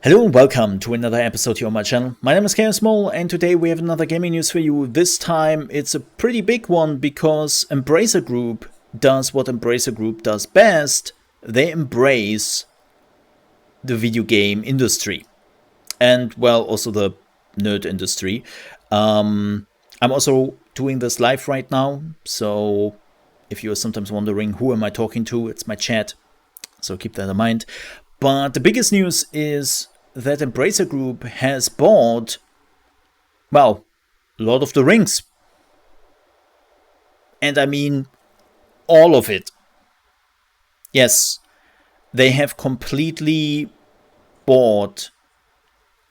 Hello and welcome to another episode here on my channel. My name is ChaosMole and today we have another gaming news for you. This time it's a pretty big one because Embracer Group does what Embracer Group does best. They embrace the video game industry and, well, also the nerd industry. I'm also doing this live right now, so if you're sometimes wondering who am I talking to, it's my chat, so keep that in mind. But the biggest news is that Embracer Group has bought, well, Lord of the Rings. And I mean all of it. Yes, they have completely bought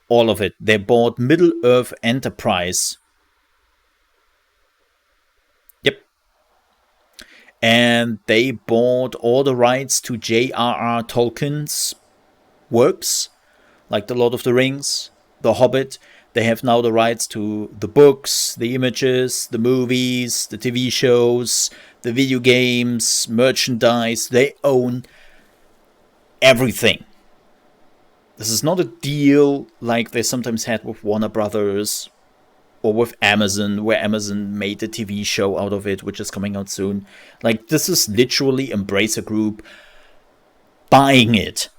all of it. They bought Middle-earth Enterprise. Yep. And they bought all the rights to J.R.R. Tolkien's works, like The Lord of the Rings, The Hobbit. They have now the rights to the books, the images, the movies, the TV shows, the video games, merchandise. They own everything. This is not a deal like they sometimes had with Warner Brothers or with Amazon, where Amazon made a TV show out of it, which is coming out soon. Like, this is literally Embracer Group buying it.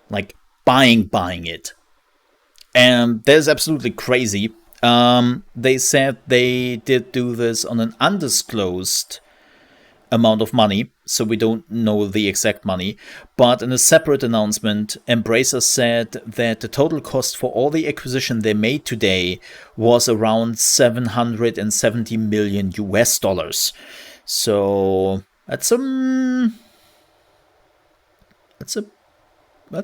Like, buying it. And that is absolutely crazy. They said they did do this on an undisclosed amount of money, so we don't know the exact money. But in a separate announcement, Embracer said that the total cost for all the acquisition they made today was around $770 million US. So that's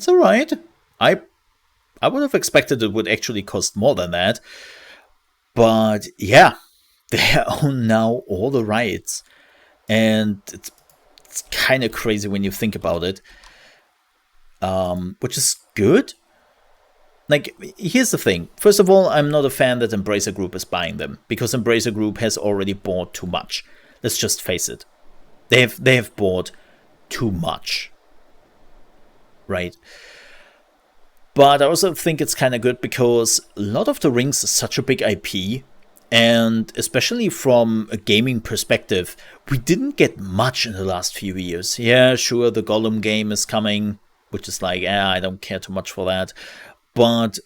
alright. I would have expected it would actually cost more than that. But yeah, they own now all the rights. And it's kind of crazy when you think about it. Which is good. Like, here's the thing. First of all, I'm not a fan that Embracer Group is buying them, because Embracer Group has already bought too much. Let's just face it. They have bought too much. Right? But I also think it's kind of good because Lord of the Rings is such a big IP, and especially from a gaming perspective, we didn't get much in the last few years. Yeah, sure, the Gollum game is coming, which is like, I don't care too much for that. But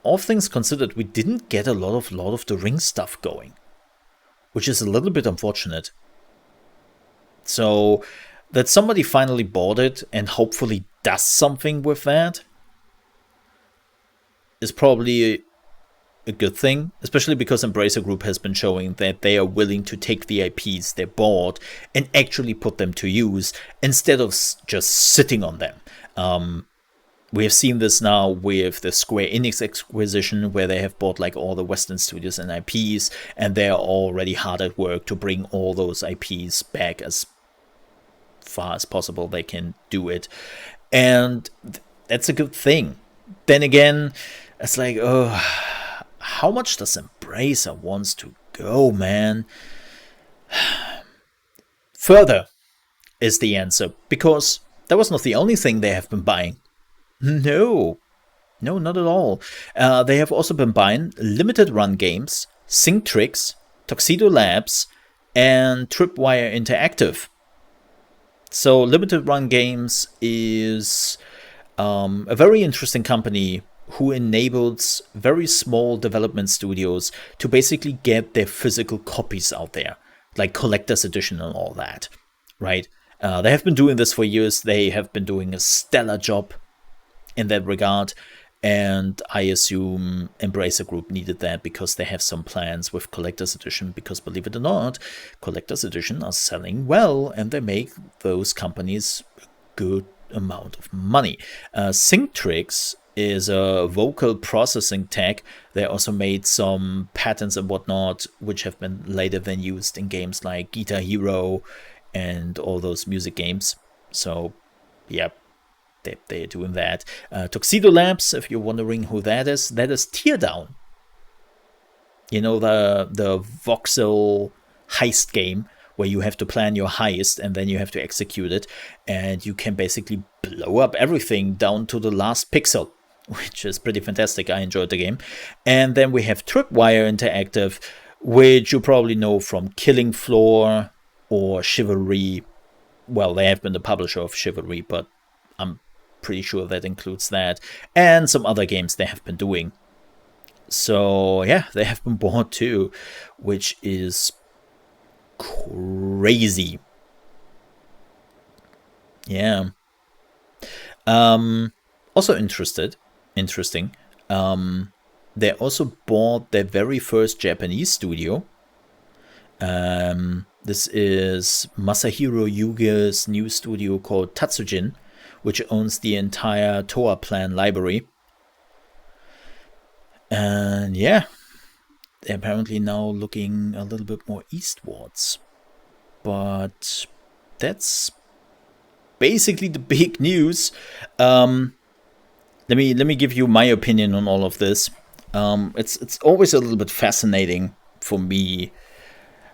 all things considered, we didn't get a lot of Lord of the Rings stuff going, which is a little bit unfortunate. So that somebody finally bought it and hopefully does something with that is probably a good thing, especially because Embracer Group has been showing that they are willing to take the IPs they bought and actually put them to use instead of just sitting on them. We have seen this now with the Square Enix acquisition, where they have bought like all the Western studios and IPs, and they are already hard at work to bring all those IPs back as far as possible. They can do it, and that's a good thing. Then again, it's like, how much does Embracer wants to go, man? Further is the answer, because that was not the only thing they have been buying. No, not at all. They have also been buying limited run games, Synctrix, Tuxedo Labs, and Tripwire Interactive. So limited run games is a very interesting company who enables very small development studios to basically get their physical copies out there, like collector's edition and all that, right? They have been doing this for years. They have been doing a stellar job in that regard, and I assume Embracer Group needed that because they have some plans with collector's edition, because believe it or not, collector's edition are selling well, and they make those companies a good amount of money. Synctrix is a vocal processing tech. They also made some patents and whatnot, which have been later then used in games like Guitar Hero and all those music games. So, yeah, they're doing that. Tuxedo Labs, if you're wondering who that is Teardown. You know, the voxel heist game where you have to plan your heist and then you have to execute it, and you can basically blow up everything down to the last pixel, which is pretty fantastic. I enjoyed the game. And then we have Tripwire Interactive, which you probably know from Killing Floor or Chivalry. Well, they have been the publisher of Chivalry, but I'm pretty sure that includes that, and some other games they have been doing. So yeah, they have been bought too, which is crazy. Yeah. Also interesting. They also bought their very first Japanese studio. This is Masahiro Yuge's new studio called Tatsujin, which owns the entire Toa Plan library. And yeah, they're apparently now looking a little bit more eastwards. But that's basically the big news. Let me give you my opinion on all of this. It's always a little bit fascinating for me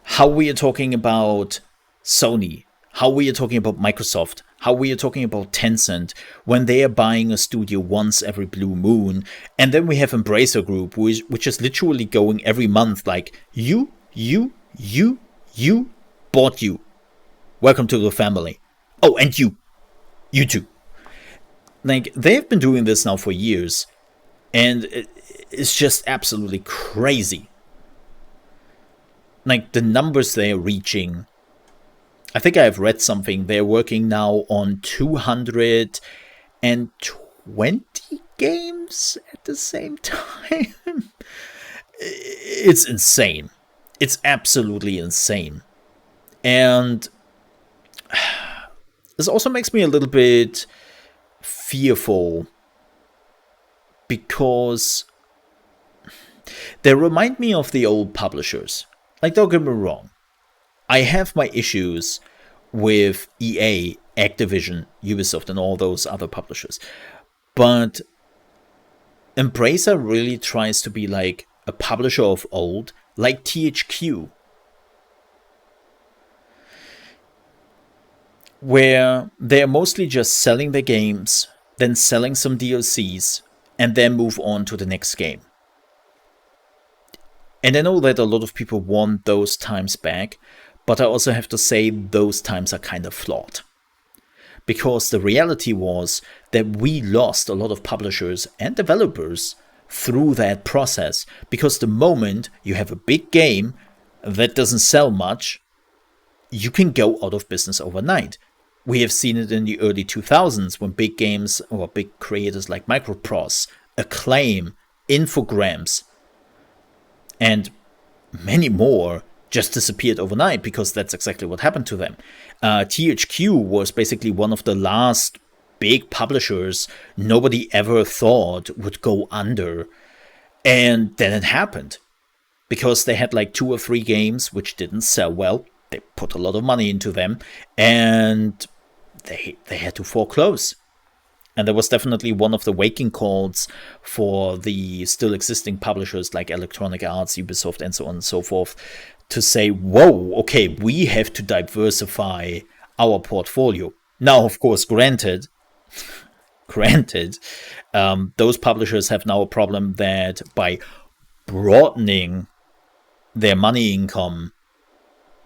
how we are talking about Sony, how we are talking about Microsoft, how we are talking about Tencent when they are buying a studio once every blue moon. And then we have Embracer Group, which is literally going every month like, you bought you. Welcome to the family. Oh, and you too. Like, they've been doing this now for years, and it's just absolutely crazy. Like, the numbers they're reaching. I think I've read something. They're working now on 220 games at the same time. It's insane. It's absolutely insane. And this also makes me a little bit fearful, because they remind me of the old publishers. Like, don't get me wrong, I have my issues with EA, Activision, Ubisoft, and all those other publishers. But Embracer really tries to be like a publisher of old, like THQ, where they're mostly just selling their games, then selling some DLCs, and then move on to the next game. And I know that a lot of people want those times back, but I also have to say those times are kind of flawed. Because the reality was that we lost a lot of publishers and developers through that process. Because the moment you have a big game that doesn't sell much, you can go out of business overnight. We have seen it in the early 2000s when big games or big creators like Microprose, Acclaim, Infogrames, and many more just disappeared overnight, because that's exactly what happened to them. THQ was basically one of the last big publishers nobody ever thought would go under. And then it happened. Because they had like 2 or 3 games which didn't sell well. They put a lot of money into them, and they had to foreclose. And that was definitely one of the waking calls for the still existing publishers like Electronic Arts, Ubisoft, and so on and so forth, to say, whoa, okay, we have to diversify our portfolio. Now, of course, granted, those publishers have now a problem that by broadening their money income,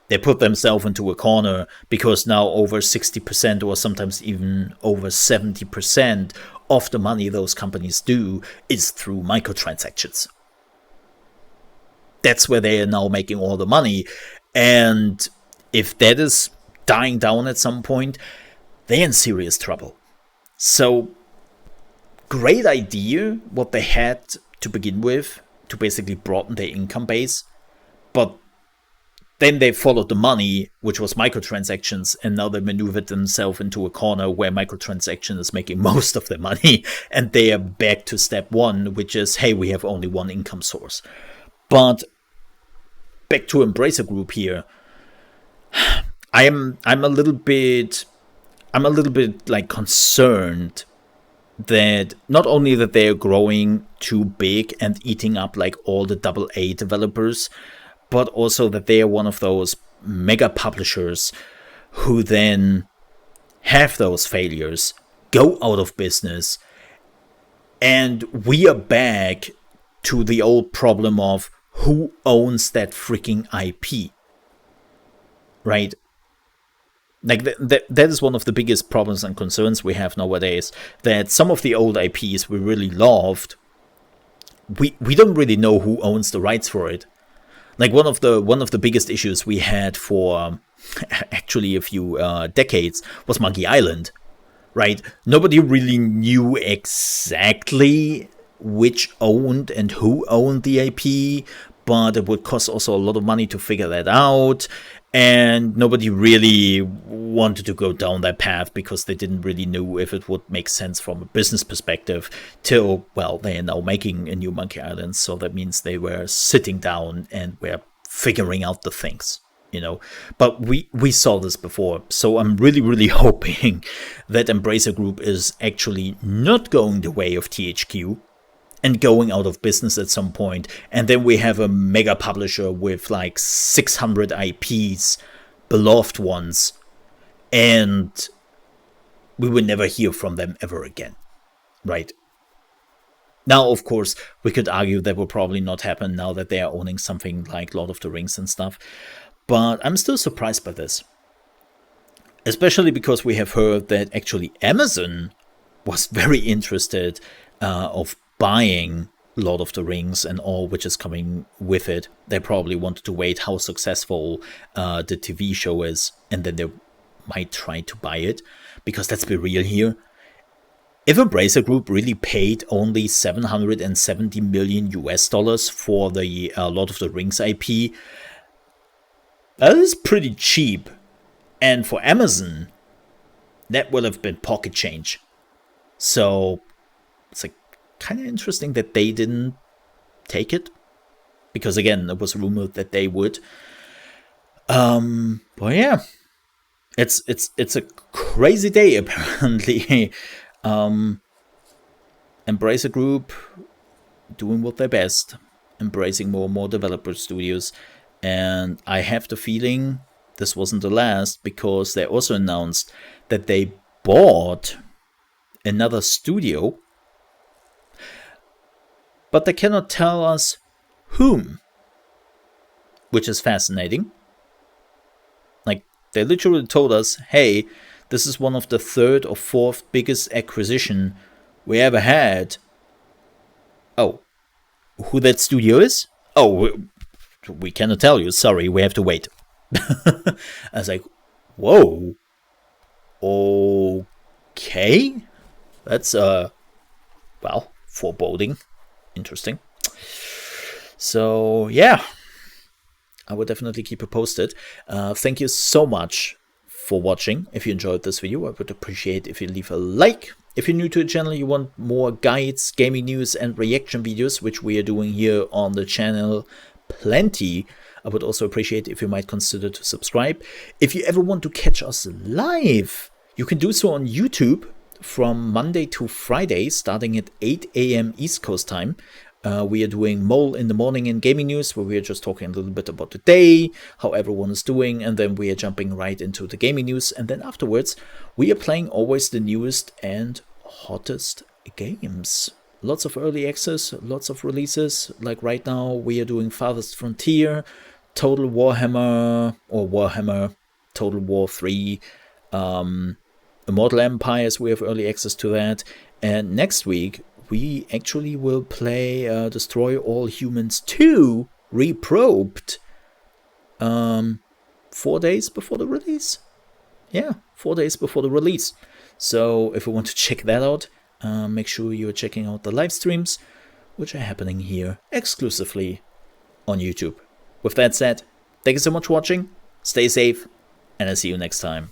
they put themselves into a corner, because now over 60% or sometimes even over 70% of the money those companies do is through microtransactions. That's where they are now making all the money. And if that is dying down at some point, they're in serious trouble. So, great idea what they had to begin with, to basically broaden their income base. But then they followed the money, which was microtransactions, and now they maneuvered themselves into a corner where microtransaction is making most of their money, and they are back to step one, which is, hey, we have only one income source. But back to Embracer Group here, I'm a little bit like concerned that not only that they are growing too big and eating up like all the AA developers, but also that they are one of those mega publishers who then have those failures, go out of business, and we are back to the old problem of who owns that freaking IP, right? Like that is one of the biggest problems and concerns we have nowadays, that some of the old IPs we really loved, we don't really know who owns the rights for it. Like one of the biggest issues we had for actually a few decades was Monkey Island, right? Nobody really knew exactly which owned and who owned the IP, but it would cost also a lot of money to figure that out. And nobody really wanted to go down that path because they didn't really know if it would make sense from a business perspective till, well, they are now making a new Monkey Island. So that means they were sitting down and were figuring out the things, you know. But we saw this before. So I'm really, really hoping that Embracer Group is actually not going the way of THQ and going out of business at some point, and then we have a mega publisher with like 600 IPs, beloved ones, and we will never hear from them ever again, right? Now, of course, we could argue that will probably not happen now that they are owning something like Lord of the Rings and stuff, but I'm still surprised by this. Especially because we have heard that actually Amazon was very interested of buying Lord of the Rings and all which is coming with it. They probably wanted to wait how successful the TV show is, and then they might try to buy it. Because let's be real here, if Embracer Group really paid only $770 million US for the Lord of the Rings IP, that is pretty cheap. And for Amazon, that would have been pocket change. So it's like kind of interesting that they didn't take it, because again, it was rumored that they would. But yeah, it's a crazy day apparently. Embracer Group doing what they're best, embracing more and more developer studios, and I have the feeling this wasn't the last, because they also announced that they bought another studio, but they cannot tell us whom, which is fascinating. Like, they literally told us, hey, this is one of the third or fourth biggest acquisition we ever had. Oh, who that studio is? Oh, we cannot tell you. Sorry, we have to wait. I was like, whoa. Okay. That's, well, foreboding. Interesting. So, yeah. I will definitely keep you posted. Thank you so much for watching. If you enjoyed this video, I would appreciate if you leave a like. If you're new to the channel, you want more guides, gaming news, and reaction videos, which we are doing here on the channel, plenty. I would also appreciate if you might consider to subscribe. If you ever want to catch us live, you can do so on YouTube from Monday to Friday, starting at 8 AM East Coast time. We are doing Mole in the Morning in Gaming News, where we are just talking a little bit about the day, how everyone is doing, and then we are jumping right into the gaming news. And then afterwards, we are playing always the newest and hottest games. Lots of early access, lots of releases. Like right now, we are doing Farthest Frontier, Total Warhammer, or Warhammer, Total War 3, Immortal Empires, we have early access to that. And next week, we actually will play Destroy All Humans 2 Reprobed 4 days before the release. Yeah, 4 days before the release. So if you want to check that out, make sure you're checking out the live streams, which are happening here exclusively on YouTube. With that said, thank you so much for watching, stay safe, and I'll see you next time.